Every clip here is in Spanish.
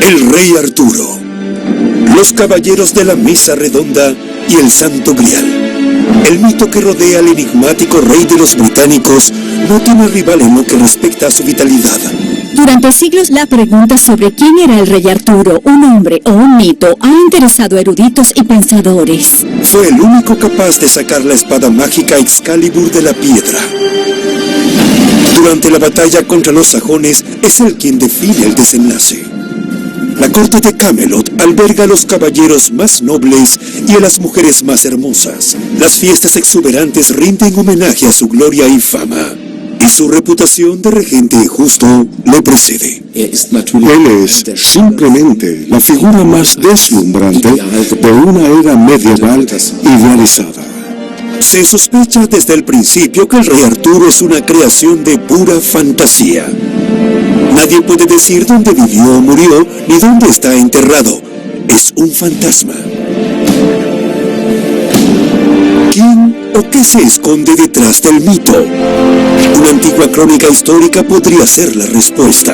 El Rey Arturo, los Caballeros de la Mesa Redonda y el Santo Grial. El mito que rodea al enigmático rey de los británicos no tiene rival en lo que respecta a su vitalidad. Durante siglos, la pregunta sobre quién era el Rey Arturo, un hombre o un mito, ha interesado a eruditos y pensadores. Fue el único capaz de sacar la espada mágica Excalibur de la piedra. Durante la batalla contra los sajones, es él quien define el desenlace. La corte de Camelot alberga a los caballeros más nobles y a las mujeres más hermosas. Las fiestas exuberantes rinden homenaje a su gloria y fama. Y su reputación de regente justo le precede. Él es simplemente la figura más deslumbrante de una era medieval idealizada. Se sospecha desde el principio que el Rey Arturo es una creación de pura fantasía. Nadie puede decir dónde vivió o murió, ni dónde está enterrado. Es un fantasma. ¿Quién o qué se esconde detrás del mito? Una antigua crónica histórica podría ser la respuesta.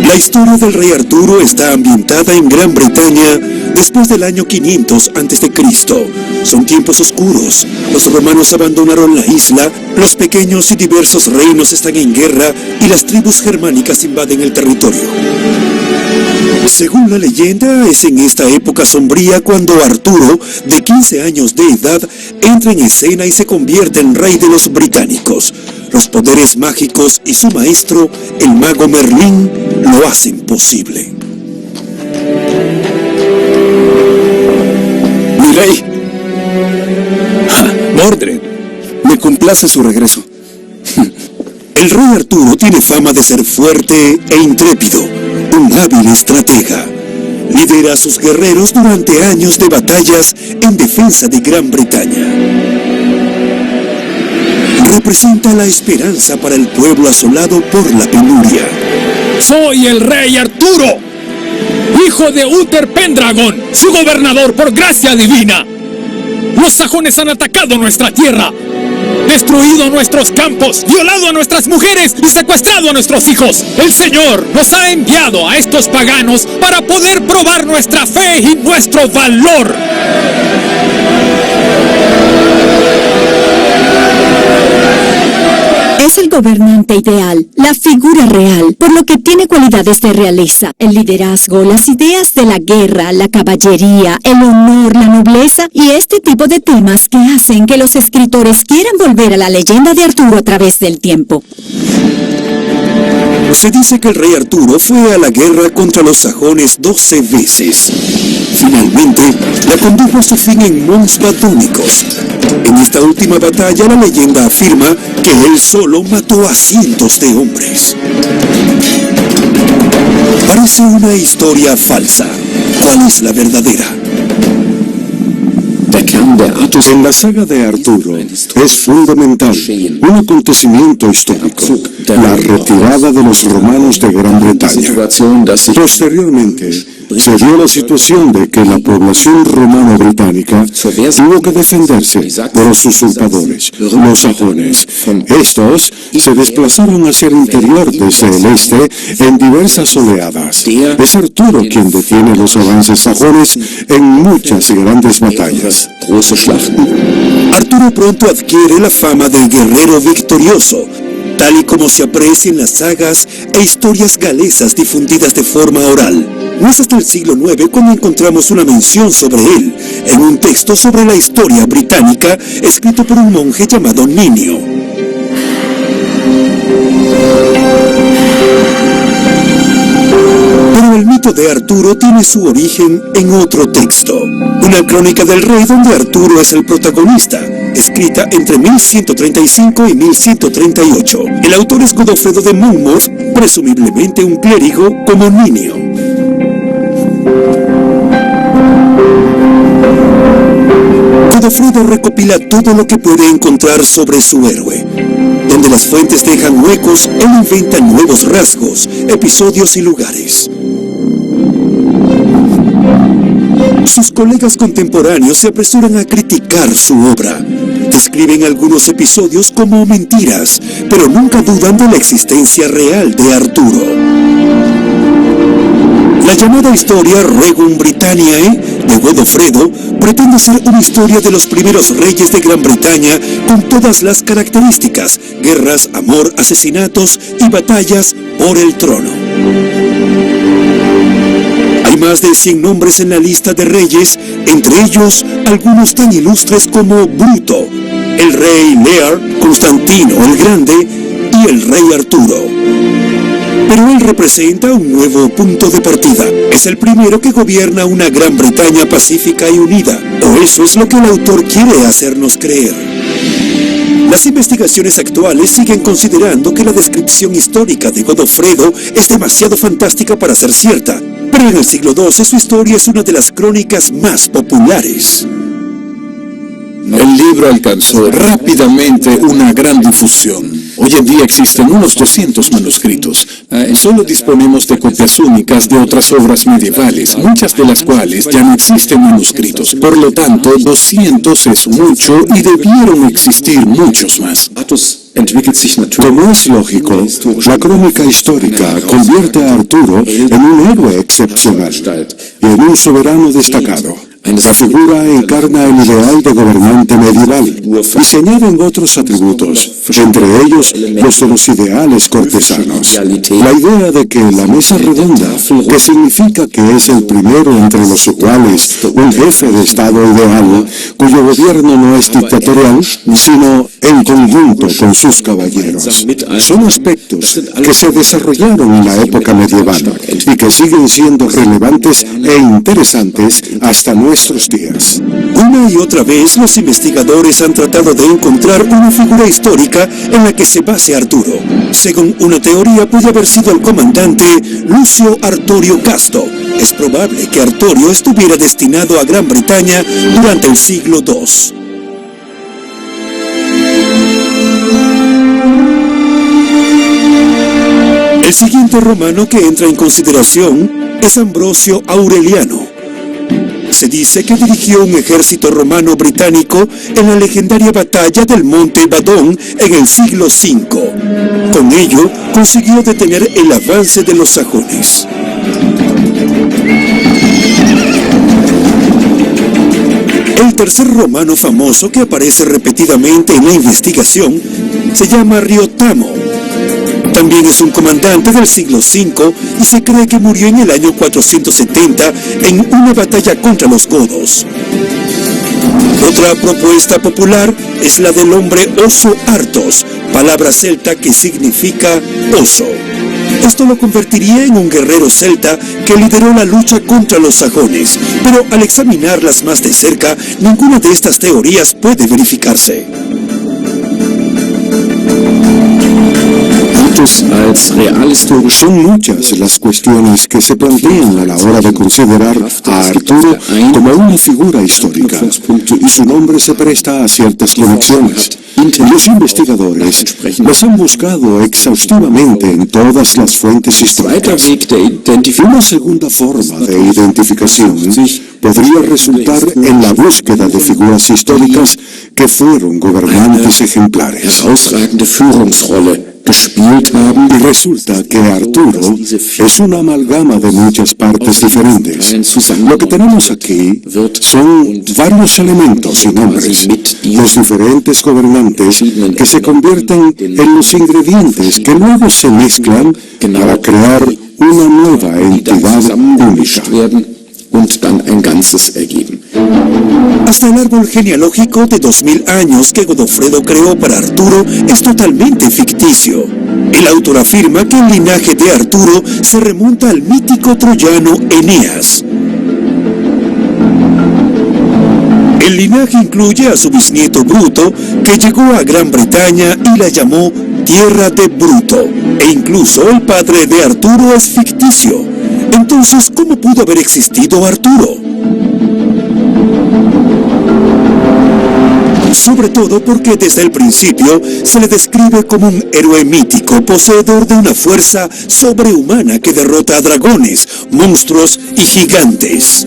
La historia del Rey Arturo está ambientada en Gran Bretaña después del año 500 a.C. Son tiempos oscuros. Los romanos abandonaron la isla, los pequeños y diversos reinos están en guerra y las tribus germánicas invaden el territorio. Según la leyenda, es en esta época sombría cuando Arturo, de 15 años de edad, entra en escena y se convierte en rey de los británicos. Los poderes mágicos y su maestro, el mago Merlín, lo hacen posible. ¡Mi rey! ¡Mordred! Me complace su regreso. El Rey Arturo tiene fama de ser fuerte e intrépido, un hábil estratega. Lidera a sus guerreros durante años de batallas en defensa de Gran Bretaña. Representa la esperanza para el pueblo asolado por la penuria. ¡Soy el Rey Arturo, hijo de Uther Pendragon, su gobernador por gracia divina! Los sajones han atacado nuestra tierra, destruido nuestros campos, violado a nuestras mujeres y secuestrado a nuestros hijos. El Señor nos ha enviado a estos paganos para poder probar nuestra fe y nuestro valor. Es el gobernante ideal, la figura real, por lo que tiene cualidades de realeza, el liderazgo, las ideas de la guerra, la caballería, el honor, la nobleza y este tipo de temas que hacen que los escritores quieran volver a la leyenda de Arturo a través del tiempo. Se dice que el Rey Arturo fue a la guerra contra los sajones 12 veces. Finalmente, la condujo a su fin en Mons Vadónicos. En esta última batalla, la leyenda afirma que él solo mató a cientos de hombres. Parece una historia falsa. ¿Cuál es la verdadera? En la saga de Arturo es fundamental un acontecimiento histórico, la retirada de los romanos de Gran Bretaña. Posteriormente, se dio la situación de que la población romano-británica tuvo que defenderse de los usurpadores, los sajones. Estos se desplazaron hacia el interior desde el este en diversas oleadas. Es Arturo quien detiene los avances sajones en muchas y grandes batallas. Arturo pronto adquiere la fama de guerrero victorioso, tal y como se aprecia en las sagas e historias galesas difundidas de forma oral. No es hasta el siglo IX cuando encontramos una mención sobre él, en un texto sobre la historia británica escrito por un monje llamado Ninio. Pero el mito de Arturo tiene su origen en otro texto, una crónica del rey donde Arturo es el protagonista, escrita entre 1135 y 1138. El autor es Godofredo de Monmouth, presumiblemente un clérigo como Ninio. Godofredo recopila todo lo que puede encontrar sobre su héroe. Donde las fuentes dejan huecos, él inventa nuevos rasgos, episodios y lugares. sus colegas contemporáneos se apresuran a criticar su obra. Describen algunos episodios como mentiras, pero nunca dudan de la existencia real de Arturo. La llamada historia Regum Britanniae de Godofredo pretende ser una historia de los primeros reyes de Gran Bretaña con todas las características: guerras, amor, asesinatos y batallas por el trono. Hay más de 100 nombres en la lista de reyes, entre ellos algunos tan ilustres como Bruto, el rey Lear, Constantino el Grande y el rey Arturo. Pero él representa un nuevo punto de partida. Es el primero que gobierna una Gran Bretaña pacífica y unida, o eso es lo que el autor quiere hacernos creer. Las investigaciones actuales siguen considerando que la descripción histórica de Godofredo es demasiado fantástica para ser cierta, pero en el siglo XII su historia es una de las crónicas más populares. El libro alcanzó rápidamente una gran difusión. Hoy en día existen unos 200 manuscritos. Solo disponemos de copias únicas de otras obras medievales, muchas de las cuales ya no existen manuscritos. Por lo tanto, 200 es mucho y debieron existir muchos más. Como es lógico, la crónica histórica convierte a Arturo en un héroe excepcional y en un soberano destacado. La figura encarna el ideal de gobernante medieval y se añaden otros atributos, entre ellos los de los ideales cortesanos. La idea de que la mesa redonda, que significa que es el primero entre los iguales, un jefe de Estado ideal, cuyo gobierno no es dictatorial, sino en conjunto con sus caballeros. Son aspectos que se desarrollaron en la época medieval y que siguen siendo relevantes e interesantes hasta nuestros días. Una y otra vez los investigadores han tratado de encontrar una figura histórica en la que se base Arturo. Según una teoría, puede haber sido el comandante Lucio Artorio Casto. Es probable que Artorio estuviera destinado a Gran Bretaña durante el siglo II. El siguiente romano que entra en consideración es Ambrosio Aureliano. Se dice que dirigió un ejército romano británico en la legendaria batalla del Monte Badón en el siglo V. Con ello, consiguió detener el avance de los sajones. El tercer romano famoso que aparece repetidamente en la investigación se llama Riotamo. También es un comandante del siglo V y se cree que murió en el año 470 en una batalla contra los godos. Otra propuesta popular es la del hombre Oso Artos, palabra celta que significa oso. Esto lo convertiría en un guerrero celta que lideró la lucha contra los sajones, pero al examinarlas más de cerca, ninguna de estas teorías puede verificarse. Son muchas las cuestiones que se plantean a la hora de considerar a Arturo como una figura histórica, y su nombre se presta a ciertas conexiones. Los investigadores los han buscado exhaustivamente en todas las fuentes históricas. Una segunda forma de identificación podría resultar en la búsqueda de figuras históricas que fueron gobernantes ejemplares. Y resulta que Arturo es una amalgama de muchas partes diferentes. Lo que tenemos aquí son varios elementos y nombres, los diferentes gobernantes que se convierten en los ingredientes que luego se mezclan para crear una nueva entidad única. Hasta el árbol genealógico de 2000 años que Godofredo creó para Arturo es totalmente ficticio. El autor afirma que el linaje de Arturo se remonta al mítico troyano Eneas. El linaje incluye a su bisnieto Bruto, que llegó a Gran Bretaña y la llamó Tierra de Bruto, e incluso el padre de Arturo es ficticio. Entonces, ¿cómo pudo haber existido Arturo? Sobre todo porque desde el principio se le describe como un héroe mítico, poseedor de una fuerza sobrehumana que derrota a dragones, monstruos y gigantes.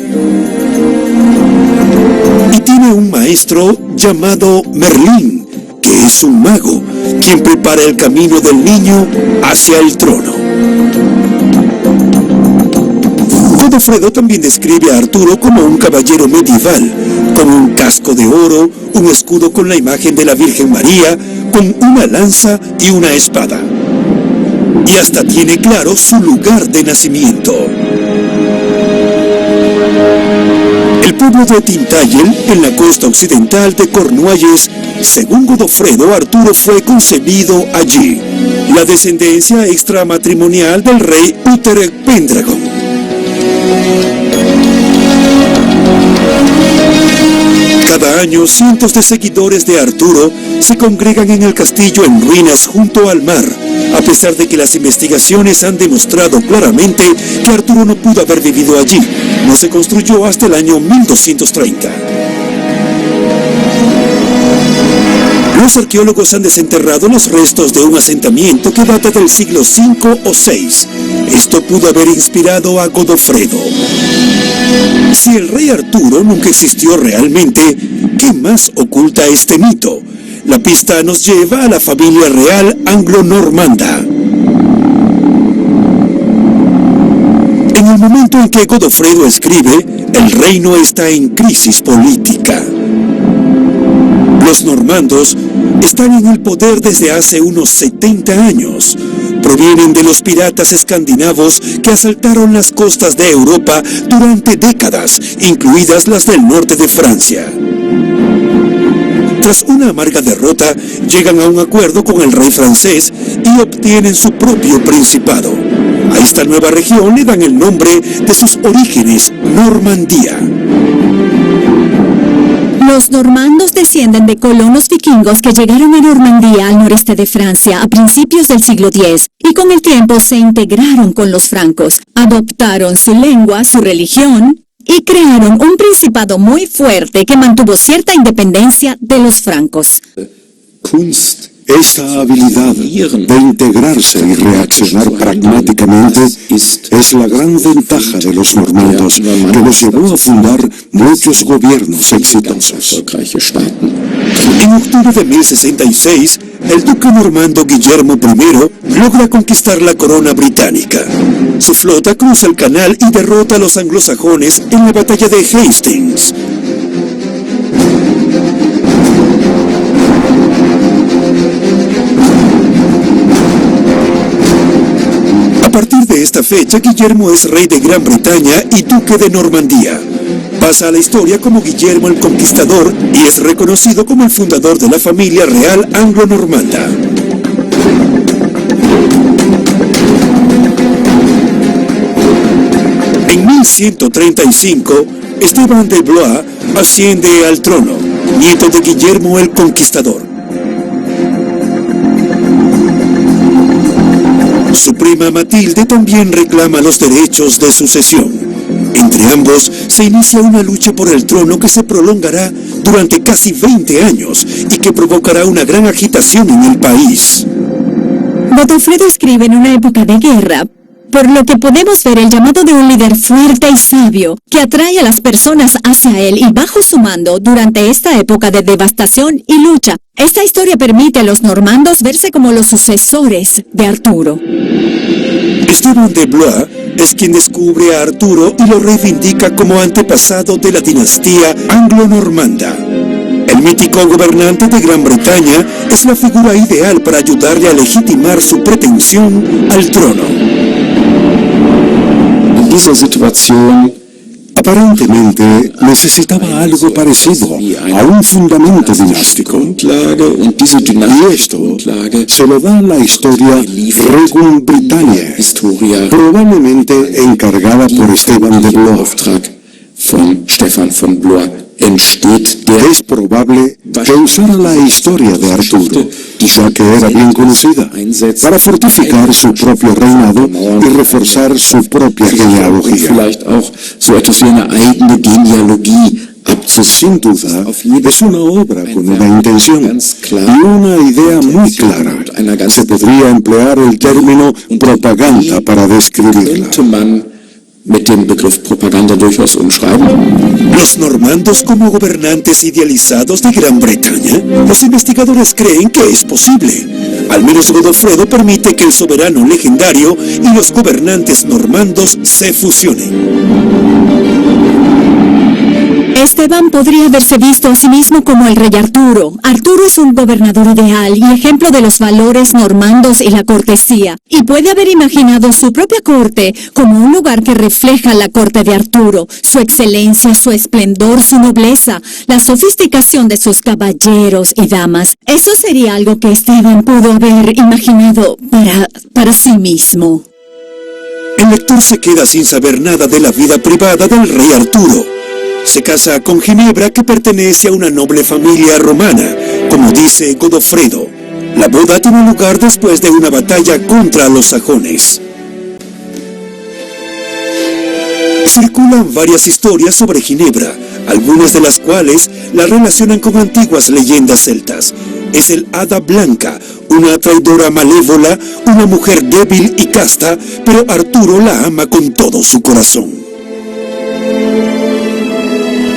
un maestro llamado Merlín, que es un mago, quien prepara el camino del niño hacia el trono. Godofredo también describe a Arturo como un caballero medieval, con un casco de oro, un escudo con la imagen de la Virgen María, con una lanza y una espada. Y hasta tiene claro su lugar de nacimiento. El pueblo de Tintagel, en la costa occidental de Cornualles, según Godofredo, Arturo fue concebido allí, la descendencia extramatrimonial del rey Uther Pendragon. Cada año, cientos de seguidores de Arturo se congregan en el castillo en ruinas junto al mar, a pesar de que las investigaciones han demostrado claramente que Arturo no pudo haber vivido allí. No se construyó hasta el año 1230. Los arqueólogos han desenterrado los restos de un asentamiento que data del siglo V o VI. Esto pudo haber inspirado a Godofredo. Si el rey Arturo nunca existió realmente, ¿qué más oculta este mito? La pista nos lleva a la familia real anglo-normanda. En el momento en que Godofredo escribe, el reino está en crisis política. Los normandos están en el poder desde hace unos 70 años. Provienen de los piratas escandinavos que asaltaron las costas de Europa durante décadas, incluidas las del norte de Francia. Tras una amarga derrota, llegan a un acuerdo con el rey francés y obtienen su propio principado. A esta nueva región le dan el nombre de sus orígenes, Normandía. Los normandos descienden de colonos vikingos que llegaron a Normandía, al noreste de Francia, a principios del siglo X, y con el tiempo se integraron con los francos, adoptaron su lengua, su religión, y crearon un principado muy fuerte que mantuvo cierta independencia de los francos. Esa habilidad de integrarse y reaccionar pragmáticamente es la gran ventaja de los normandos, que los llevó a fundar muchos gobiernos exitosos. En octubre de 1066, el duque normando Guillermo I logra conquistar la corona británica. Su flota cruza el canal y derrota a los anglosajones en la batalla de Hastings. A partir de esta fecha, Guillermo es rey de Gran Bretaña y duque de Normandía. Pasa a la historia como Guillermo el Conquistador y es reconocido como el fundador de la familia real anglo-normanda. En 1135, Esteban de Blois asciende al trono, nieto de Guillermo el Conquistador. Su prima Matilde también reclama los derechos de sucesión. Entre ambos se inicia una lucha por el trono que se prolongará durante casi 20 años y que provocará una gran agitación en el país. Godofredo escribe en una época de guerra, por lo que podemos ver el llamado de un líder fuerte y sabio, que atrae a las personas hacia él y bajo su mando durante esta época de devastación y lucha. Esta historia permite a los normandos verse como los sucesores de Arturo. Esteban de Blois es quien descubre a Arturo y lo reivindica como antepasado de la dinastía anglo-normanda. El mítico gobernante de Gran Bretaña es la figura ideal para ayudarle a legitimar su pretensión al trono. Aparentemente necesitaba algo parecido a un fundamento dinástico. Y esto se lo da la historia Regum Britanniae, probablemente encargada por Esteban de Blois. Es probable que usara la historia de Arturo, ya que era bien conocida, para fortificar su propio reinado y reforzar su propia genealogía. Sin duda, es una obra con una intención y una idea muy clara. Se podría emplear el término propaganda para describirla. Mit dem Begriff Propaganda durchaus umschreiben. ¿Los normandos como gobernantes idealizados de Gran Bretaña? Los investigadores creen que es posible. Al menos Godofredo permite que el soberano legendario y los gobernantes normandos se fusionen. Esteban podría haberse visto a sí mismo como el rey Arturo. Arturo es un gobernador ideal y ejemplo de los valores normandos y la cortesía. Y puede haber imaginado su propia corte como un lugar que refleja la corte de Arturo, su excelencia, su esplendor, su nobleza, la sofisticación de sus caballeros y damas. Eso sería algo que Esteban pudo haber imaginado para sí mismo. El lector se queda sin saber nada de la vida privada del rey Arturo. Se casa con Ginebra, que pertenece a una noble familia romana, como dice Godofredo. La boda tiene lugar después de una batalla contra los sajones. Circulan varias historias sobre Ginebra, algunas de las cuales la relacionan con antiguas leyendas celtas. Es el Hada Blanca, una traidora malévola, una mujer débil y casta, pero Arturo la ama con todo su corazón.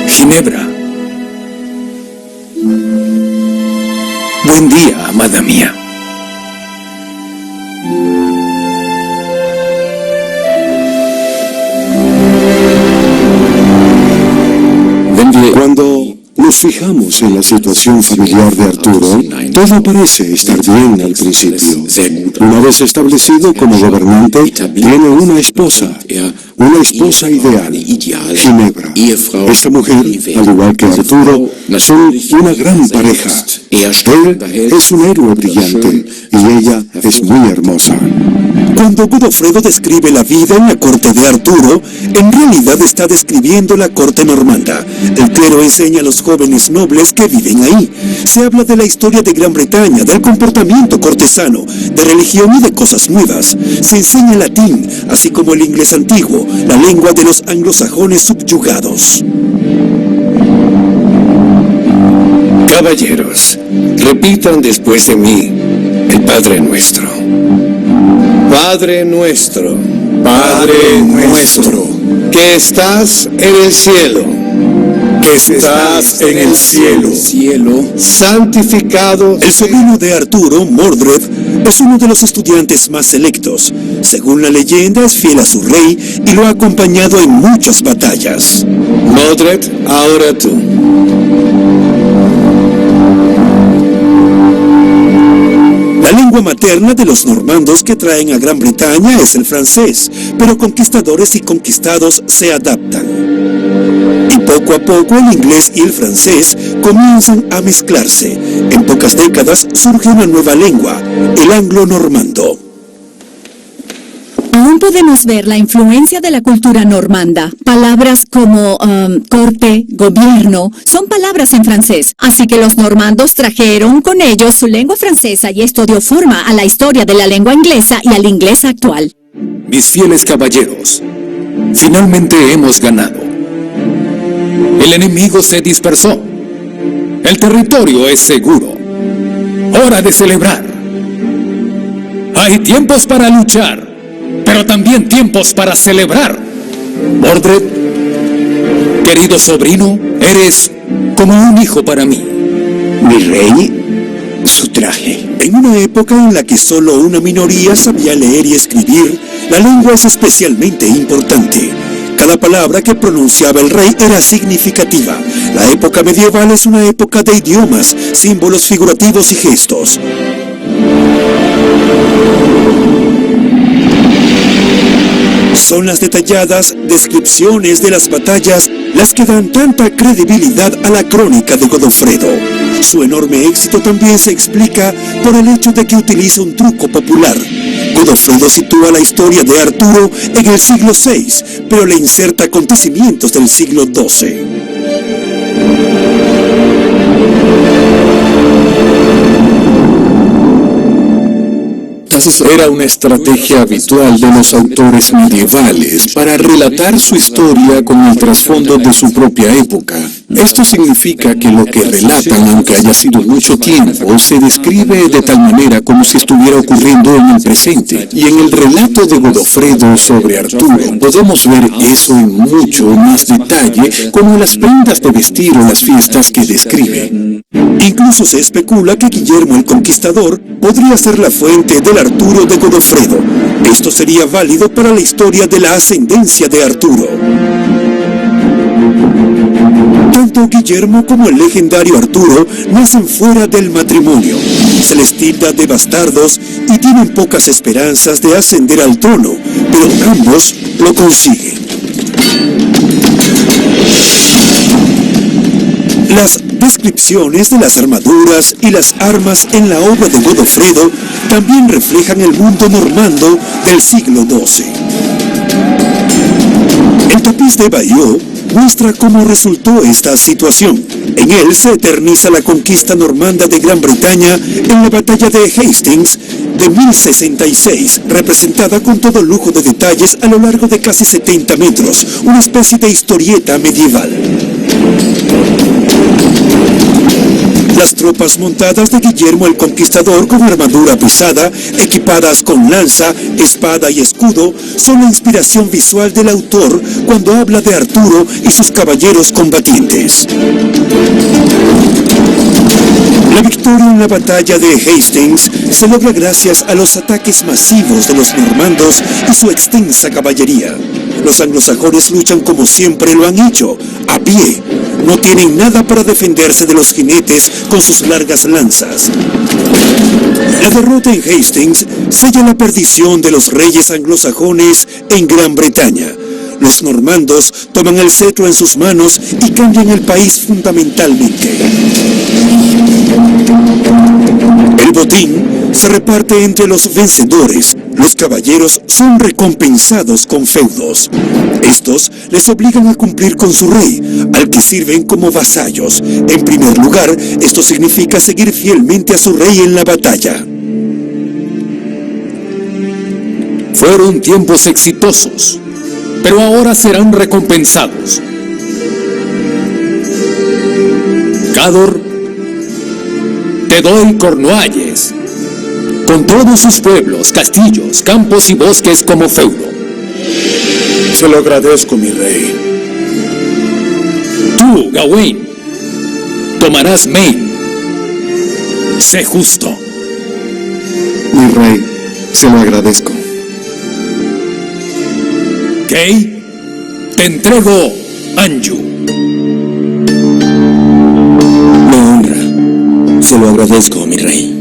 Ginebra. Buen día, amada mía. Cuando nos fijamos en la situación familiar de Arturo, todo parece estar bien al principio. Una vez establecido como gobernante, tiene una esposa ideal, Ginebra. Esta mujer, al igual que Arturo, son una gran pareja. Él es un héroe brillante y ella es muy hermosa. Cuando Godofredo describe la vida en la corte de Arturo, en realidad está describiendo la corte normanda. El clero enseña a los jóvenes nobles que viven ahí. Se habla de la historia de Gran Bretaña, del comportamiento cortesano, de religión y de cosas nuevas. Se enseña latín, así como el inglés antiguo, la lengua de los anglosajones subyugados. Caballeros, repitan después de mí el Padre Nuestro. Padre nuestro, Padre nuestro, que estás en el cielo, santificado. El sobrino de Arturo, Mordred, es uno de los estudiantes más selectos. Según la leyenda, es fiel a su rey y lo ha acompañado en muchas batallas. Mordred, ahora tú. La lengua materna de los normandos que traen a Gran Bretaña es el francés, pero conquistadores y conquistados se adaptan. Y poco a poco el inglés y el francés comienzan a mezclarse. En pocas décadas surge una nueva lengua, el anglo-normando. Aún podemos ver la influencia de la cultura normanda. Palabras como corte, gobierno, son palabras en francés. Así que los normandos trajeron con ellos su lengua francesa y esto dio forma a la historia de la lengua inglesa y al inglés actual. Mis fieles caballeros, finalmente hemos ganado. El enemigo se dispersó. El territorio es seguro. Hora de celebrar. Hay tiempos para luchar, pero también tiempos para celebrar. Mordred, querido sobrino, eres como un hijo para mí. Mi rey, su traje. En una época en la que solo una minoría sabía leer y escribir, la lengua es especialmente importante. Cada palabra que pronunciaba el rey era significativa. La época medieval es una época de idiomas, símbolos figurativos y gestos. Son las detalladas descripciones de las batallas las que dan tanta credibilidad a la crónica de Godofredo. Su enorme éxito también se explica por el hecho de que utiliza un truco popular. Godofredo sitúa la historia de Arturo en el siglo VI, pero le inserta acontecimientos del siglo XII. Era una estrategia habitual de los autores medievales para relatar su historia con el trasfondo de su propia época. Esto significa que lo que relatan, aunque haya sido mucho tiempo, se describe de tal manera como si estuviera ocurriendo en el presente. Y en el relato de Godofredo sobre Arturo, podemos ver eso en mucho más detalle, como las prendas de vestir o las fiestas que describe. Incluso se especula que Guillermo el Conquistador podría ser la fuente del Arturo de Godofredo. Esto sería válido para la historia de la ascendencia de Arturo. Tanto Guillermo como el legendario Arturo nacen fuera del matrimonio. Se les tilda de bastardos y tienen pocas esperanzas de ascender al trono, pero ambos lo consiguen. Las descripciones de las armaduras y las armas en la obra de Godofredo también reflejan el mundo normando del siglo XII. El tapiz de Bayeux muestra cómo resultó esta situación. En él se eterniza la conquista normanda de Gran Bretaña en la batalla de Hastings de 1066, representada con todo lujo de detalles a lo largo de casi 70 metros, una especie de historieta medieval. Las tropas montadas de Guillermo el Conquistador con armadura pesada, equipadas con lanza, espada y escudo, son la inspiración visual del autor cuando habla de Arturo y sus caballeros combatientes. La victoria en la batalla de Hastings se logra gracias a los ataques masivos de los normandos y su extensa caballería. Los anglosajones luchan como siempre lo han hecho, a pie. No tienen nada para defenderse de los jinetes con sus largas lanzas. La derrota en Hastings sella la perdición de los reyes anglosajones en Gran Bretaña. Los normandos toman el cetro en sus manos y cambian el país fundamentalmente. El botín se reparte entre los vencedores. Los caballeros son recompensados con feudos. Estos les obligan a cumplir con su rey, al que sirven como vasallos. En primer lugar, esto significa seguir fielmente a su rey en la batalla. Fueron tiempos exitosos, pero ahora serán recompensados. Cador, te doy Cornualles, con todos sus pueblos, castillos, campos y bosques como feudo. Se lo agradezco, mi rey. Tú, Gawain, tomarás Maine. Sé justo. Mi rey, se lo agradezco. Kay, te entrego Anjou. Me honra. Se lo agradezco, mi rey.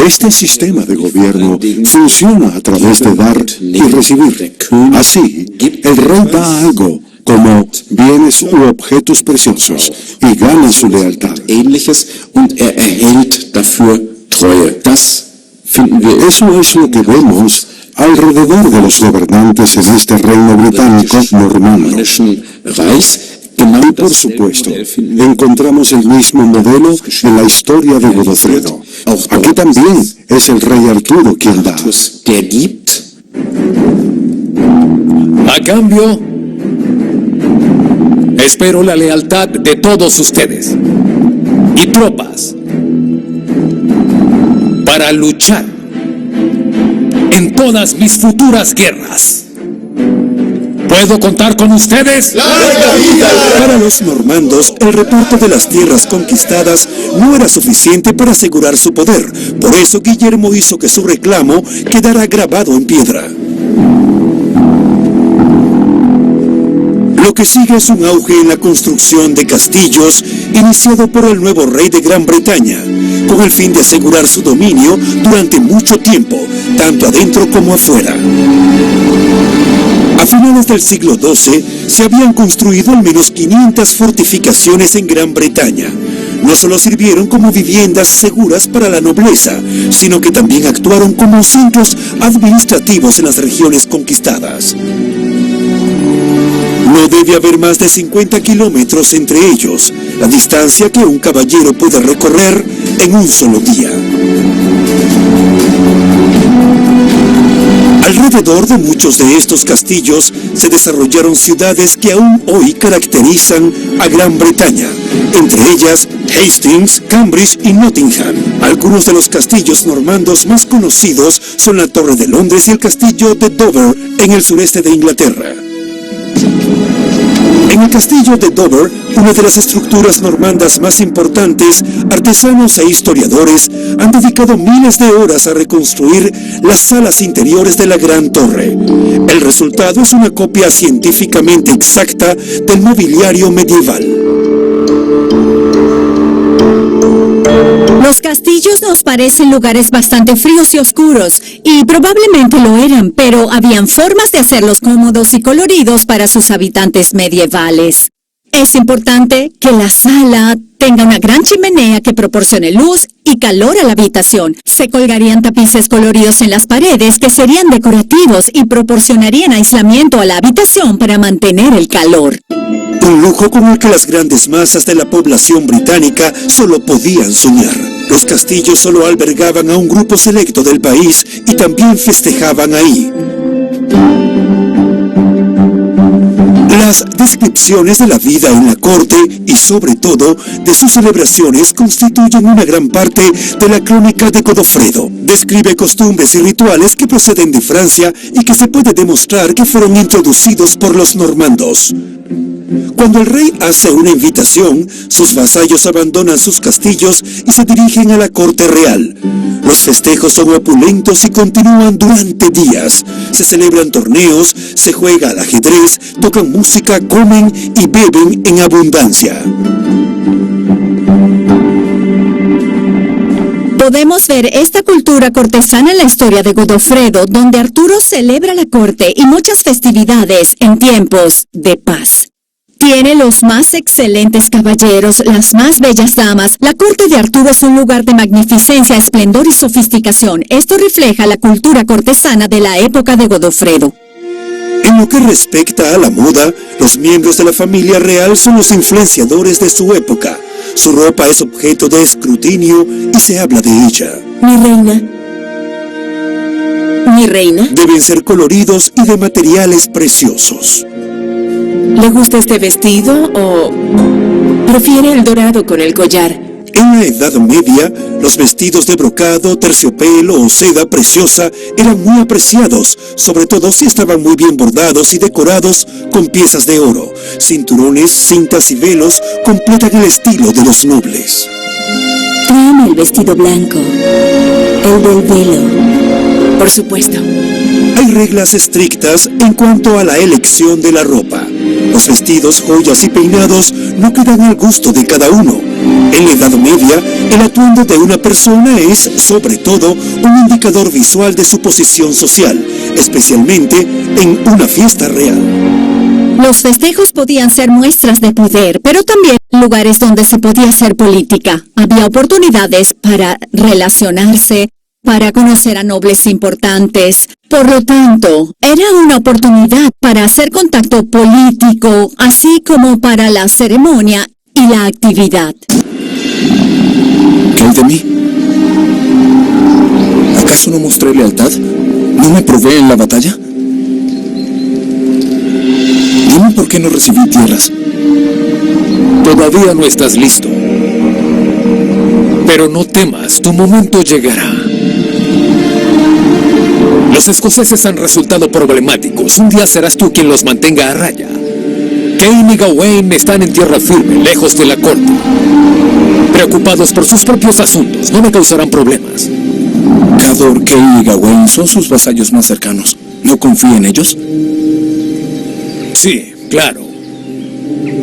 Este sistema de gobierno funciona a través de dar y recibir. Así, el rey da algo, como bienes u objetos preciosos, y gana su lealtad. Eso es lo que vemos alrededor de los gobernantes en este reino británico normando. Y por supuesto, encontramos el mismo modelo en la historia de Godofredo. Aquí también es el rey Arturo quien da. A cambio, espero la lealtad de todos ustedes y tropas para luchar en todas mis futuras guerras. ¿Puedo contar con ustedes? Para los normandos, el reparto de las tierras conquistadas no era suficiente para asegurar su poder. Por eso Guillermo hizo que su reclamo quedara grabado en piedra. Lo que sigue es un auge en la construcción de castillos iniciado por el nuevo rey de Gran Bretaña, con el fin de asegurar su dominio durante mucho tiempo, tanto adentro como afuera. A finales del siglo XII se habían construido al menos 500 fortificaciones en Gran Bretaña. No solo sirvieron como viviendas seguras para la nobleza, sino que también actuaron como centros administrativos en las regiones conquistadas. No debe haber más de 50 kilómetros entre ellos, la distancia que un caballero puede recorrer en un solo día. Alrededor de muchos de estos castillos se desarrollaron ciudades que aún hoy caracterizan a Gran Bretaña, entre ellas Hastings, Cambridge y Nottingham. Algunos de los castillos normandos más conocidos son la Torre de Londres y el castillo de Dover en el sureste de Inglaterra. En el castillo de Dover, una de las estructuras normandas más importantes, artesanos e historiadores han dedicado miles de horas a reconstruir las salas interiores de la gran torre. El resultado es una copia científicamente exacta del mobiliario medieval. Los castillos nos parecen lugares bastante fríos y oscuros, y probablemente lo eran, pero habían formas de hacerlos cómodos y coloridos para sus habitantes medievales. Es importante que la sala tenga una gran chimenea que proporcione luz y calor a la habitación. Se colgarían tapices coloridos en las paredes que serían decorativos y proporcionarían aislamiento a la habitación para mantener el calor. Un lujo con el que las grandes masas de la población británica solo podían soñar. Los castillos solo albergaban a un grupo selecto del país y también festejaban ahí. Las descripciones de la vida en la corte y sobre todo de sus celebraciones constituyen una gran parte de la crónica de Godofredo. Describe costumbres y rituales que proceden de Francia y que se puede demostrar que fueron introducidos por los normandos. Cuando el rey hace una invitación, sus vasallos abandonan sus castillos y se dirigen a la corte real. Los festejos son opulentos y continúan durante días. Se celebran torneos, se juega al ajedrez, tocan música, comen y beben en abundancia. Podemos ver esta cultura cortesana en la historia de Godofredo, donde Arturo celebra la corte y muchas festividades en tiempos de paz. Tiene los más excelentes caballeros, las más bellas damas. La corte de Arturo es un lugar de magnificencia, esplendor y sofisticación. Esto refleja la cultura cortesana de la época de Godofredo. En lo que respecta a la moda, los miembros de la familia real son los influenciadores de su época. Su ropa es objeto de escrutinio y se habla de ella. Mi reina. ¿Mi reina? Deben ser coloridos y de materiales preciosos. ¿Le gusta este vestido o prefiere el dorado con el collar? En la Edad Media, los vestidos de brocado, terciopelo o seda preciosa eran muy apreciados, sobre todo si estaban muy bien bordados y decorados con piezas de oro. Cinturones, cintas y velos completan el estilo de los nobles. Tráeme el vestido blanco, el del velo, por supuesto. Hay reglas estrictas en cuanto a la elección de la ropa. Los vestidos, joyas y peinados no quedan al gusto de cada uno. En la Edad Media, el atuendo de una persona es, sobre todo, un indicador visual de su posición social, especialmente en una fiesta real. Los festejos podían ser muestras de poder, pero también lugares donde se podía hacer política. Había oportunidades para relacionarse, para conocer a nobles importantes. Por lo tanto, era una oportunidad para hacer contacto político, así como para la ceremonia y la actividad. ¿Qué hay de mí? ¿Acaso no mostré lealtad? ¿No me probé en la batalla? Dime por qué no recibí tierras. Todavía no estás listo. Pero no temas, tu momento llegará. Los escoceses han resultado problemáticos. Un día serás tú quien los mantenga a raya. Kane y Gawain están en tierra firme, lejos de la corte. Preocupados por sus propios asuntos, no me causarán problemas. Cador, Kane y Gawain son sus vasallos más cercanos. ¿No confía en ellos? Sí, claro.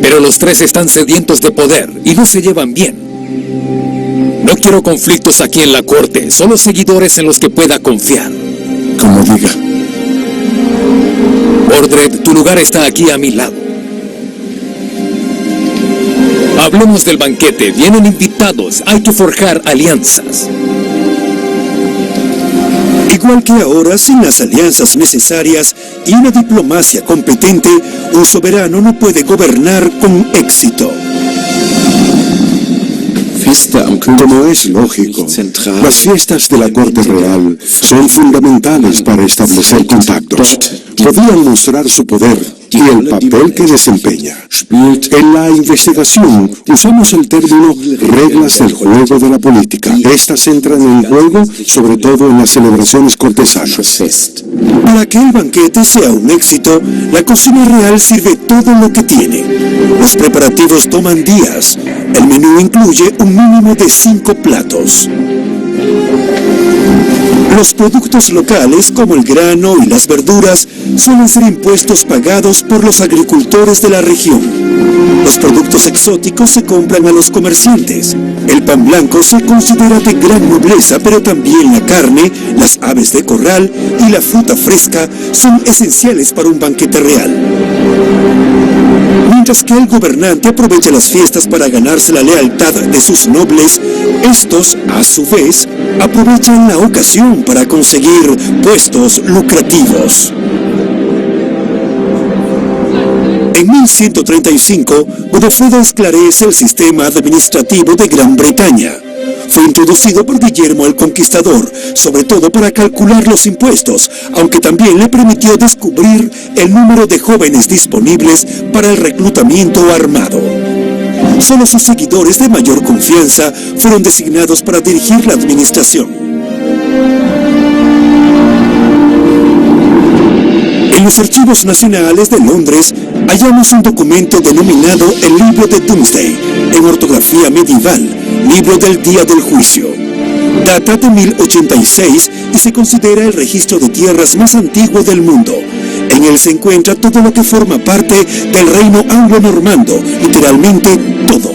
Pero los tres están sedientos de poder y no se llevan bien. No quiero conflictos aquí en la corte, solo seguidores en los que pueda confiar. Como diga. Mordred, tu lugar está aquí a mi lado. Hablemos del banquete, vienen invitados, hay que forjar alianzas. Igual que ahora, sin las alianzas necesarias y una diplomacia competente, un soberano no puede gobernar con éxito. Como es lógico, las fiestas de la corte real son fundamentales para establecer contactos. Podían mostrar su poder y el papel que desempeña. En la investigación usamos el término reglas del juego de la política. Estas entran en juego sobre todo en las celebraciones cortesanas. Para que el banquete sea un éxito, la cocina real sirve todo lo que tiene. Los preparativos toman días. El menú incluye un mínimo de 5 platos. Los productos locales, como el grano y las verduras, suelen ser impuestos pagados por los agricultores de la región. Los productos exóticos se compran a los comerciantes. El pan blanco se considera de gran nobleza, pero también la carne, las aves de corral y la fruta fresca son esenciales para un banquete real. Mientras que el gobernante aprovecha las fiestas para ganarse la lealtad de sus nobles, estos, a su vez, aprovechan la ocasión para conseguir puestos lucrativos. En 1135, Godofredo esclarece el sistema administrativo de Gran Bretaña. Fue introducido por Guillermo el Conquistador, sobre todo para calcular los impuestos, aunque también le permitió descubrir el número de jóvenes disponibles para el reclutamiento armado. Solo sus seguidores de mayor confianza fueron designados para dirigir la administración. En los archivos nacionales de Londres hallamos un documento denominado el Libro de Domesday, en ortografía medieval, Libro del Día del Juicio. Data de 1086 y se considera el registro de tierras más antiguo del mundo. En él se encuentra todo lo que forma parte del reino anglo-normando, literalmente todo.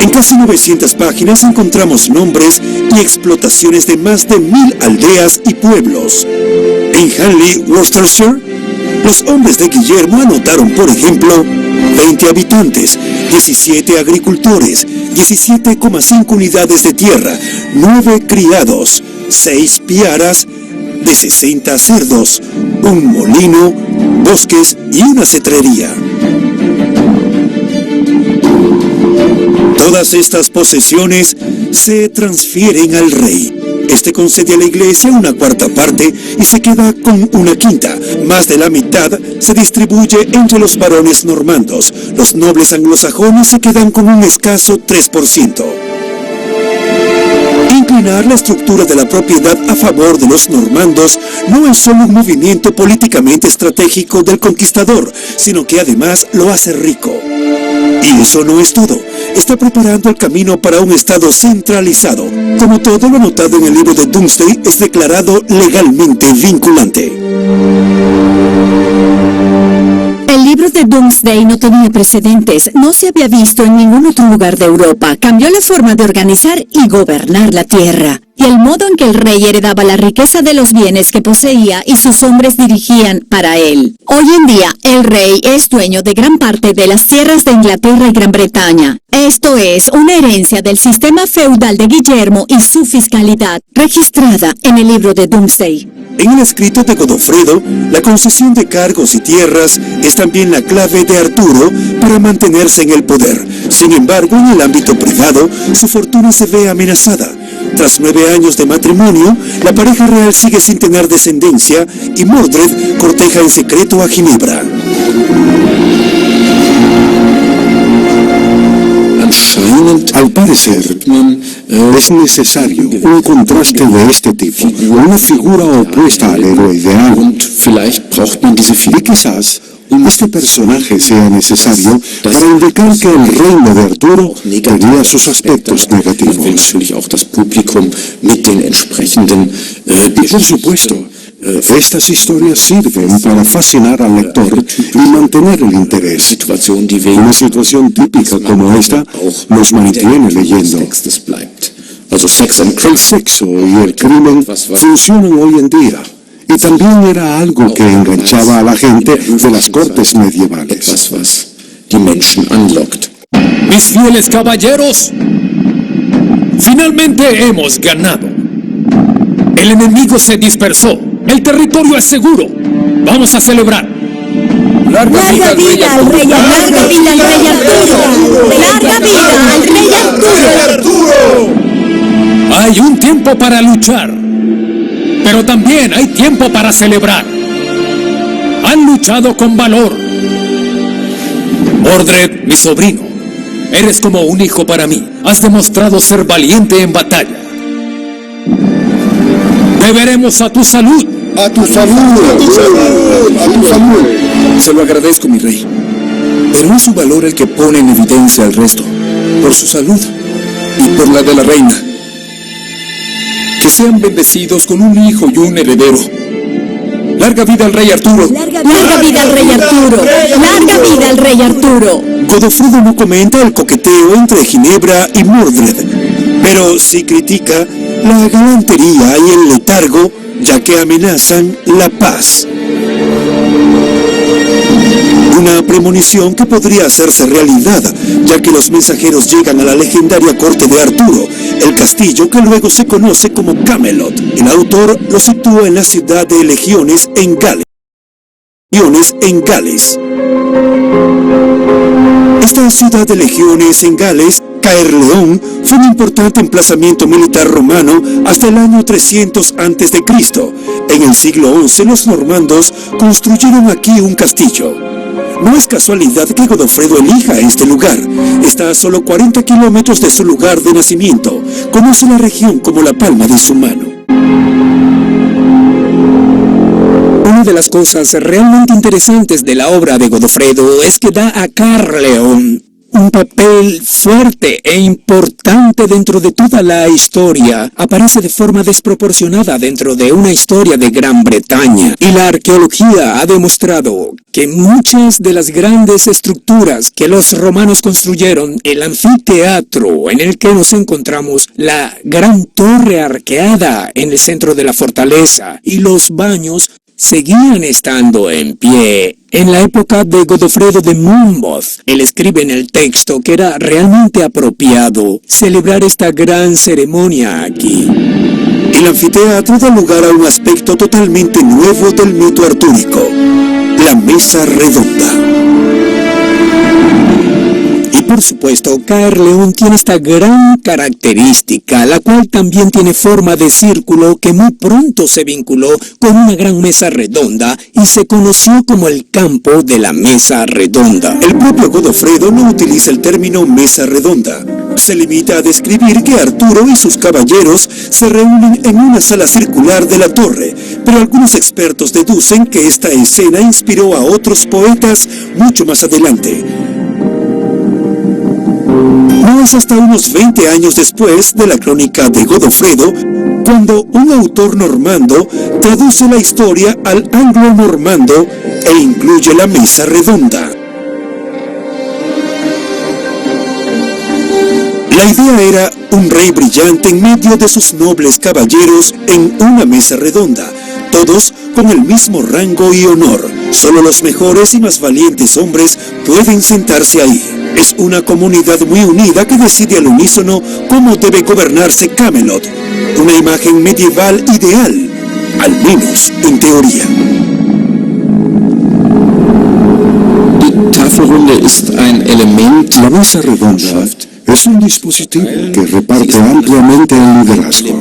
En casi 900 páginas encontramos nombres y explotaciones de más de 1000 aldeas y pueblos. En Hanley, Worcestershire, los hombres de Guillermo anotaron, por ejemplo, 20 habitantes, 17 agricultores, 17,5 unidades de tierra, 9 criados, 6 piaras, de 60 cerdos, un molino, bosques y una cetrería. Todas estas posesiones se transfieren al rey. Este concede a la iglesia una cuarta parte y se queda con una quinta. Más de la mitad se distribuye entre los varones normandos. Los nobles anglosajones se quedan con un escaso 3%. Inclinar la estructura de la propiedad a favor de los normandos no es solo un movimiento políticamente estratégico del conquistador, sino que además lo hace rico. Y eso no es todo. Está preparando el camino para un estado centralizado. Como todo lo anotado en el libro de Domesday es declarado legalmente vinculante. El libro de Domesday no tenía precedentes, no se había visto en ningún otro lugar de Europa. Cambió la forma de organizar y gobernar la tierra, y el modo en que el rey heredaba la riqueza de los bienes que poseía y sus hombres dirigían para él. Hoy en día, el rey es dueño de gran parte de las tierras de Inglaterra y Gran Bretaña. Esto es una herencia del sistema feudal de Guillermo y su fiscalidad, registrada en el libro de Domesday. En el escrito de Godofredo, la concesión de cargos y tierras es también la clave de Arturo para mantenerse en el poder. Sin embargo, en el ámbito privado, su fortuna se ve amenazada. Tras 9 años de matrimonio, la pareja real sigue sin tener descendencia y Mordred corteja en secreto a Ginebra. Al parecer, es necesario un contraste de este tipo, una figura opuesta al héroe ideal. Y quizás este personaje sea necesario para indicar que el reino de Arturo tenía sus aspectos negativos. Y por supuesto, estas historias sirven para fascinar al lector y mantener el interés. Una situación típica como esta nos mantiene leyendo. El sexo y el crimen funcionan hoy en día, y también era algo que enganchaba a la gente de las cortes medievales. Mis fieles caballeros, finalmente hemos ganado. El enemigo se dispersó. El territorio es seguro. Vamos a celebrar. ¡Larga vida al rey Arturo! ¡Larga vida al rey Arturo! Hay un tiempo para luchar, pero también hay tiempo para celebrar. Han luchado con valor. Mordred, mi sobrino, eres como un hijo para mí. Has demostrado ser valiente en batalla. Deberemos a tu salud. ¡A tu salud! ¡A tu salud! ¡A tu salud! Se lo agradezco, mi rey. Pero es su valor el que pone en evidencia al resto. Por su salud y por la de la reina. Que sean bendecidos con un hijo y un heredero. ¡Larga vida al rey Arturo! ¡Larga vida al rey Arturo! ¡Larga vida al rey Arturo! Godofredo no comenta el coqueteo entre Ginebra y Mordred, pero sí critica la galantería y el letargo, ya que amenazan la paz. Una premonición que podría hacerse realidad, ya que los mensajeros llegan a la legendaria corte de Arturo, el castillo que luego se conoce como Camelot. El autor lo sitúa en la ciudad de Legiones en Gales. Esta ciudad de Legiones en Gales, Caerleón, fue un importante emplazamiento militar romano hasta el año 300 a.C. En el siglo XI los normandos construyeron aquí un castillo. No es casualidad que Godofredo elija este lugar. Está a solo 40 kilómetros de su lugar de nacimiento. Conoce la región como la palma de su mano. Una de las cosas realmente interesantes de la obra de Godofredo es que da a Caerleón un papel fuerte e importante dentro de toda la historia. Aparece de forma desproporcionada dentro de una historia de Gran Bretaña. Y la arqueología ha demostrado que muchas de las grandes estructuras que los romanos construyeron, el anfiteatro en el que nos encontramos, la gran torre arqueada en el centro de la fortaleza y los baños, seguían estando en pie. En la época de Godofredo de Monmouth, él escribe en el texto que era realmente apropiado celebrar esta gran ceremonia aquí. El anfiteatro da lugar a un aspecto totalmente nuevo del mito artúrico, la mesa redonda. Y por supuesto, Caerleón tiene esta gran característica, la cual también tiene forma de círculo que muy pronto se vinculó con una gran mesa redonda y se conoció como el campo de la mesa redonda. El propio Godofredo no utiliza el término mesa redonda. Se limita a describir que Arturo y sus caballeros se reúnen en una sala circular de la torre, pero algunos expertos deducen que esta escena inspiró a otros poetas mucho más adelante. No es hasta unos 20 años después de la crónica de Godofredo cuando un autor normando traduce la historia al anglo-normando e incluye la mesa redonda. La idea era un rey brillante en medio de sus nobles caballeros en una mesa redonda, todos con el mismo rango y honor. Solo los mejores y más valientes hombres pueden sentarse ahí. Es una comunidad muy unida que decide al unísono cómo debe gobernarse Camelot. Una imagen medieval ideal, al menos en teoría. La mesa redonda es un dispositivo que reparte ampliamente el liderazgo.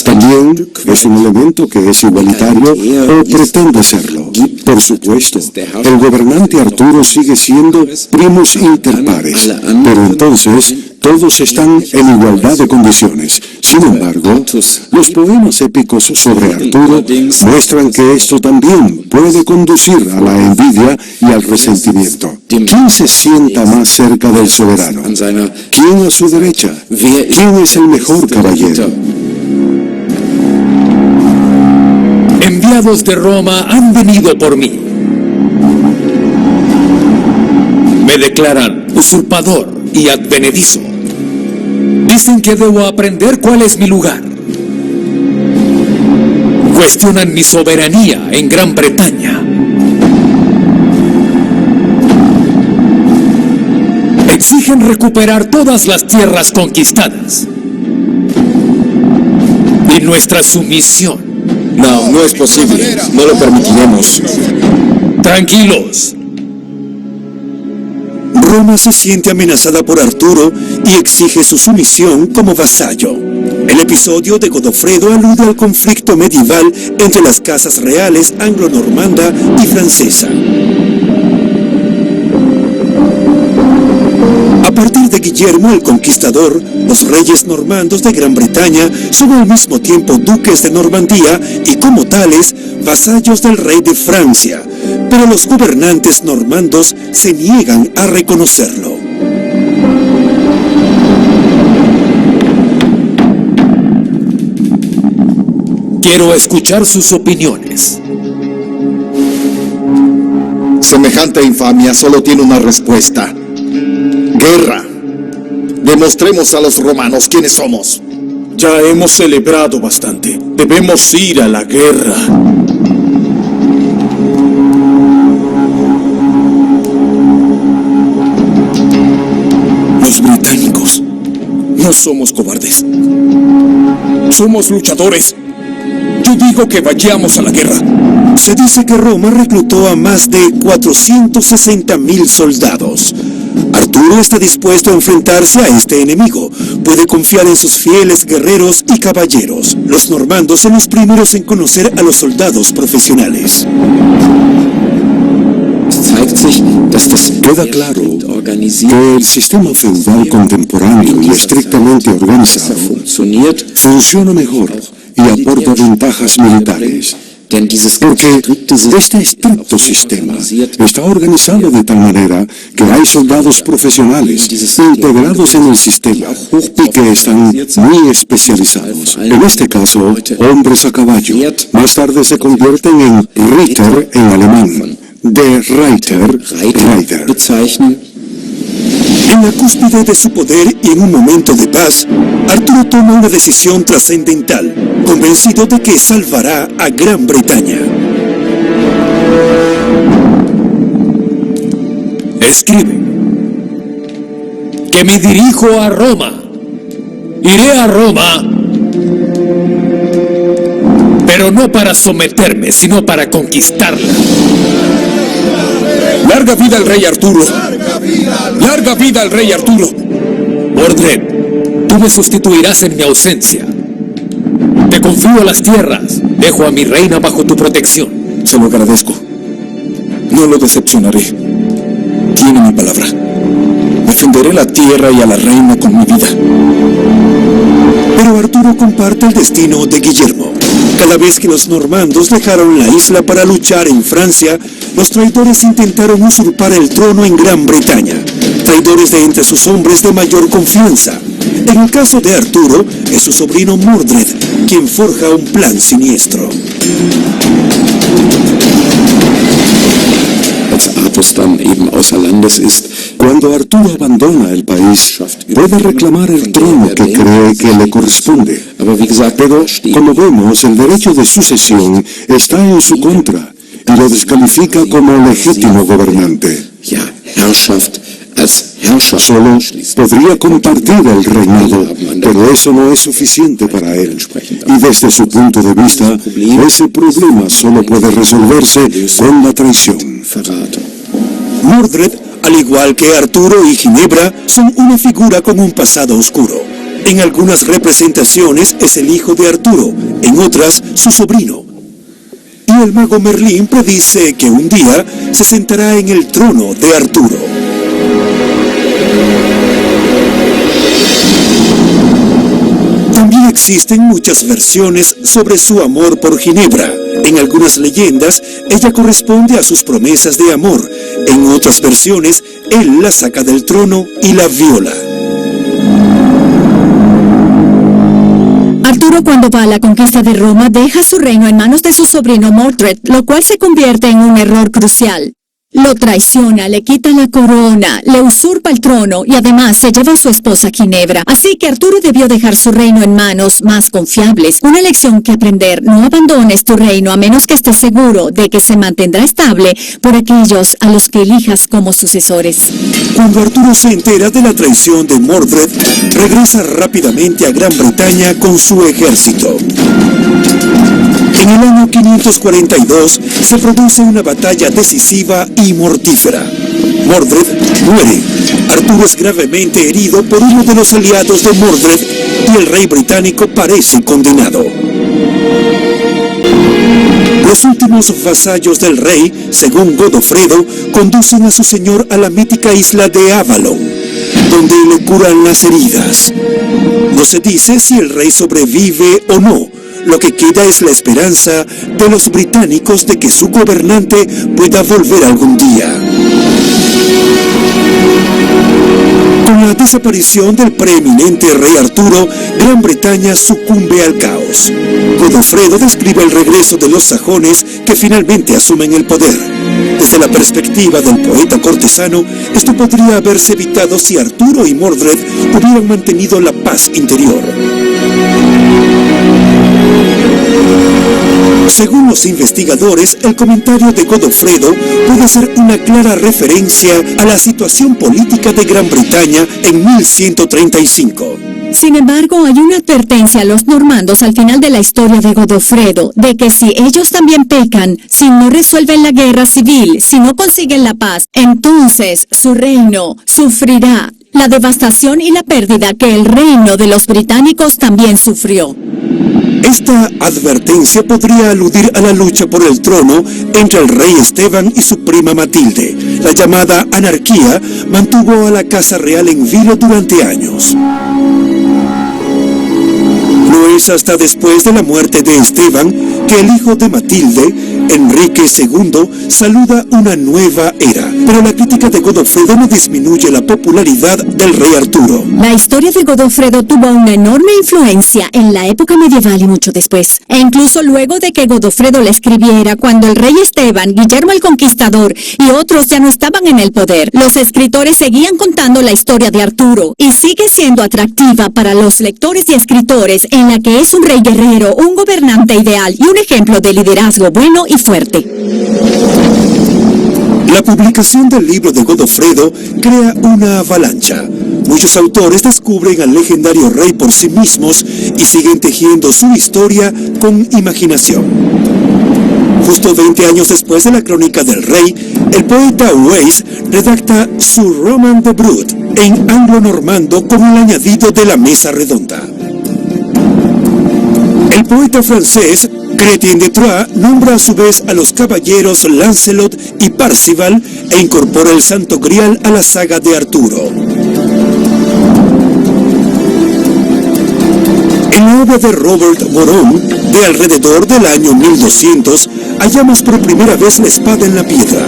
También es un elemento que es igualitario o pretende serlo. Por supuesto, el gobernante Arturo sigue siendo primus inter pares, pero entonces todos están en igualdad de condiciones. Sin embargo, los poemas épicos sobre Arturo muestran que esto también puede conducir a la envidia y al resentimiento. ¿Quién se sienta más cerca del soberano? ¿Quién a su derecha? ¿Quién es el mejor caballero? Enviados de Roma han venido por mí. Me declaran usurpador y advenedizo. Dicen que debo aprender cuál es mi lugar. Cuestionan mi soberanía en Gran Bretaña. Exigen recuperar todas las tierras conquistadas. Y nuestra sumisión. No es posible. No lo permitiremos. Tranquilos. Roma se siente amenazada por Arturo y exige su sumisión como vasallo. El episodio de Godofredo alude al conflicto medieval entre las casas reales anglo-normanda y francesa. A partir de Guillermo el Conquistador, los reyes normandos de Gran Bretaña son al mismo tiempo duques de Normandía y como tales, vasallos del rey de Francia, pero los gobernantes normandos se niegan a reconocerlo. Quiero escuchar sus opiniones. Semejante infamia solo tiene una respuesta. Guerra. Demostremos a los romanos quiénes somos. Ya hemos celebrado bastante. Debemos ir a la guerra. Los británicos no somos cobardes. Somos luchadores. Yo digo que vayamos a la guerra. Se dice que Roma reclutó a más de 460.000 soldados. Arturo está dispuesto a enfrentarse a este enemigo. Puede confiar en sus fieles guerreros y caballeros. Los normandos son los primeros en conocer a los soldados profesionales. Queda claro que el sistema feudal contemporáneo y estrictamente organizado funciona mejor y aporta ventajas militares. Porque este estricto sistema está organizado de tal manera que hay soldados profesionales integrados en el sistema y que están muy especializados. En este caso, hombres a caballo. Más tarde se convierten en Ritter en alemán. De Reiter, Rider. En la cúspide de su poder y en un momento de paz, Arturo toma una decisión trascendental, convencido de que salvará a Gran Bretaña. Escribe que me dirijo a Roma. Iré a Roma, pero no para someterme, sino para conquistarla. ¡Larga vida al rey Arturo! ¡Larga vida al rey Arturo! Mordred, tú me sustituirás en mi ausencia. Te confío las tierras. Dejo a mi reina bajo tu protección. Se lo agradezco. No lo decepcionaré. Tiene mi palabra. Defenderé la tierra y a la reina con mi vida. Pero Arturo comparte el destino de Guillermo. Cada vez que los normandos dejaron la isla para luchar en Francia, los traidores intentaron usurpar el trono en Gran Bretaña. Traidores de entre sus hombres de mayor confianza. En el caso de Arturo, es su sobrino Mordred quien forja un plan siniestro. Cuando Arturo abandona el país, puede reclamar el trono que cree que le corresponde. Pero, como vemos, el derecho de sucesión está en su contra y lo descalifica como legítimo gobernante. Solo podría compartir el reinado, pero eso no es suficiente para él. Y desde su punto de vista, ese problema solo puede resolverse con la traición. Mordred, al igual que Arturo y Ginebra, son una figura con un pasado oscuro. En algunas representaciones es el hijo de Arturo, en otras su sobrino. Y el mago Merlín predice que un día se sentará en el trono de Arturo. También existen muchas versiones sobre su amor por Ginebra. En algunas leyendas, ella corresponde a sus promesas de amor. En otras versiones, él la saca del trono y la viola. Arturo, cuando va a la conquista de Roma, deja su reino en manos de su sobrino Mordred, lo cual se convierte en un error crucial. Lo traiciona, le quita la corona, le usurpa el trono y además se lleva a su esposa Ginebra. Así que Arturo debió dejar su reino en manos más confiables. Una lección que aprender: no abandones tu reino a menos que estés seguro de que se mantendrá estable por aquellos a los que elijas como sucesores. Cuando Arturo se entera de la traición de Mordred, regresa rápidamente a Gran Bretaña con su ejército. En el año 542 se produce una batalla decisiva y mortífera. Mordred muere. Arturo es gravemente herido por uno de los aliados de Mordred y el rey británico parece condenado. Los últimos vasallos del rey, según Godofredo, conducen a su señor a la mítica isla de Avalon, donde le curan las heridas. No se dice si el rey sobrevive o no. Lo que queda es la esperanza de los británicos de que su gobernante pueda volver algún día. Con la desaparición del preeminente rey Arturo, Gran Bretaña sucumbe al caos. Godofredo describe el regreso de los sajones que finalmente asumen el poder. Desde la perspectiva del poeta cortesano, esto podría haberse evitado si Arturo y Mordred hubieran mantenido la paz interior. Según los investigadores, el comentario de Godofredo puede ser una clara referencia a la situación política de Gran Bretaña en 1135. Sin embargo, hay una advertencia a los normandos al final de la historia de Godofredo, de que si ellos también pecan, si no resuelven la guerra civil, si no consiguen la paz, entonces su reino sufrirá la devastación y la pérdida que el reino de los británicos también sufrió. Esta advertencia podría aludir a la lucha por el trono entre el rey Esteban y su prima Matilde. La llamada anarquía mantuvo a la casa real en vilo durante años. No es hasta después de la muerte de Esteban que el hijo de Matilde, Enrique II, saluda una nueva era. Pero la crítica de Godofredo no disminuye la popularidad del rey Arturo. La historia de Godofredo tuvo una enorme influencia en la época medieval y mucho después. E incluso luego de que Godofredo la escribiera, cuando el rey Esteban, Guillermo el Conquistador y otros ya no estaban en el poder, los escritores seguían contando la historia de Arturo y sigue siendo atractiva para los lectores y escritores, en la que es un rey guerrero, un gobernante ideal y un ejemplo de liderazgo bueno y fuerte. La publicación del libro de Godofredo crea una avalancha. Muchos autores descubren al legendario rey por sí mismos y siguen tejiendo su historia con imaginación. Justo 20 años después de la crónica del rey, el poeta Weiss redacta su Roman de Brut en anglo-normando con el añadido de la mesa redonda. El poeta francés Chrétien de Troyes nombra a su vez a los caballeros Lancelot y Parcival e incorpora el Santo Grial a la saga de Arturo. En la obra de Robert Boron, de alrededor del año 1200, hallamos por primera vez la espada en la piedra.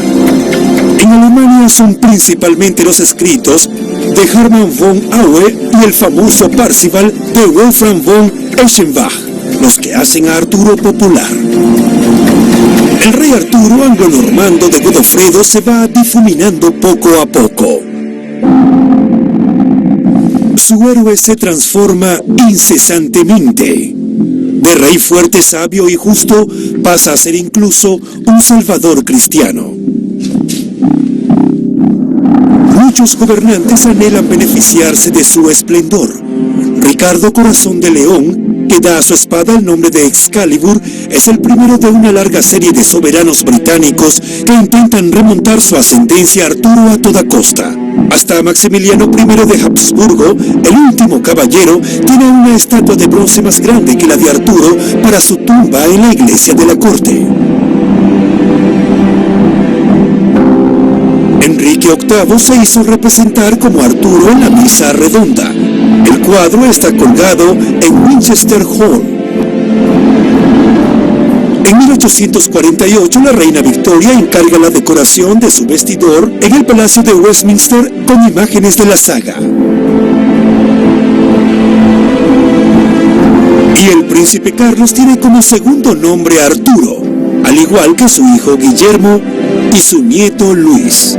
En Alemania son principalmente los escritos de Hermann von Aue y el famoso Parcival de Wolfram von Eschenbach los que hacen a Arturo popular. El rey Arturo anglo-normando de Godofredo se va difuminando poco a poco. Su héroe se transforma incesantemente. De rey fuerte, sabio y justo, pasa a ser incluso un salvador cristiano. Muchos gobernantes anhelan beneficiarse de su esplendor. Ricardo Corazón de León, que da a su espada el nombre de Excalibur, es el primero de una larga serie de soberanos británicos que intentan remontar su ascendencia a Arturo a toda costa. Hasta Maximiliano I de Habsburgo, el último caballero, tiene una estatua de bronce más grande que la de Arturo para su tumba en la iglesia de la corte. Enrique VIII se hizo representar como Arturo en la misa redonda. El cuadro está colgado en Winchester Hall. En 1848, la reina Victoria encarga la decoración de su vestidor en el Palacio de Westminster con imágenes de la saga. Y el príncipe Carlos tiene como segundo nombre a Arturo, al igual que su hijo Guillermo y su nieto Luis.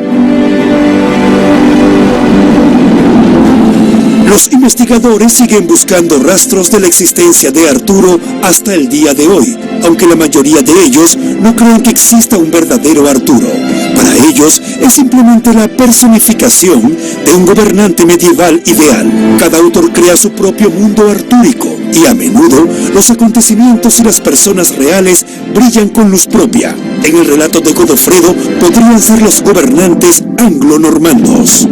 Los investigadores siguen buscando rastros de la existencia de Arturo hasta el día de hoy, aunque la mayoría de ellos no creen que exista un verdadero Arturo. Para ellos es simplemente la personificación de un gobernante medieval ideal. Cada autor crea su propio mundo artúrico, Y a menudo, los acontecimientos y las personas reales brillan con luz propia. En el relato de Godofredo podrían ser los gobernantes anglo-normandos.